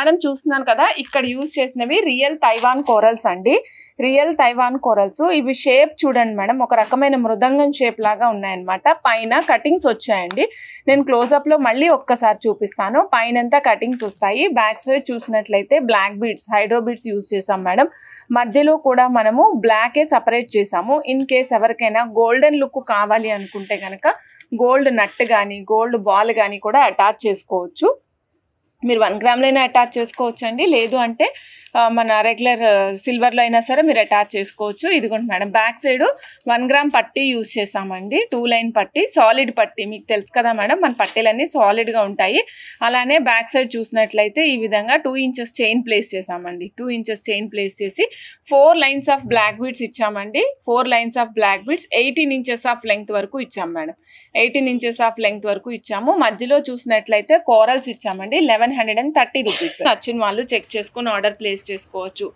Madam చూస్తున్నాను కదా, ఇక్కడ యూజ్ చేసినవి రియల్ తైవాన్ కోరల్స్ అండి. Real Taiwan corals. ఇవి షేప్ చూడండి మేడం, ఒక రకమైన మృదంగం షేప్ లాగా ఉన్నాయన్నమాట. పైన కటింగ్స్ వచ్చాయండి. నేను క్లోజప్లో మళ్ళీ ఒక్కసారి చూపిస్తాను. పైనంతా కటింగ్స్ వస్తాయి. బ్యాక్ సైడ్ చూసినట్లయితే black beads, hydro beads use చేసాం మేడం. మధ్యలో కూడా మనము బ్లాకే సపరేట్ చేసాము. ఇన్ కేస్ ఎవరికైనా గోల్డెన్ లుక్ కావాలి అనుకుంటే కనుక గోల్డ్ నట్ కానీ గోల్డ్ బాల్ కానీ కూడా అటాచ్ చేసుకోవచ్చు. మీరు 1 గ్రామ్లో అయినా అటాచ్ చేసుకోవచ్చు అండి. లేదు అంటే మన రెగ్యులర్ సిల్వర్లో అయినా సరే మీరు అటాచ్ చేసుకోవచ్చు. ఇదిగోండి మేడం, బ్యాక్ సైడ్ 1 గ్రామ్ పట్టీ యూజ్ చేసామండి. 2 లైన్ పట్టీ, సాలిడ్ పట్టీ. మీకు తెలుసు కదా మేడం, మన పట్టీలన్నీ సాలిడ్గా ఉంటాయి. అలానే బ్యాక్ సైడ్ చూసినట్లయితే ఈ విధంగా 2 ఇంచెస్ చైన్ ప్లేస్ చేసామండి. 2 ఇంచెస్ చైన్ ప్లేస్ చేసి 4 లైన్స్ ఆఫ్ బ్లాక్ బీడ్స్ ఇచ్చామండి. 4 lines of black beads 18 inches of length వరకు ఇచ్చాం మేడం. 18 ఇంచెస్ ఆఫ్ లెంగ్త్ వరకు ఇచ్చాము. మధ్యలో చూసినట్లయితే కోరల్స్ ఇచ్చామండి. 1130 రూపీస్. నచ్చిన వాళ్ళు చెక్ చేసుకుని ఆర్డర్ ప్లేస్ చేసుకోవచ్చు.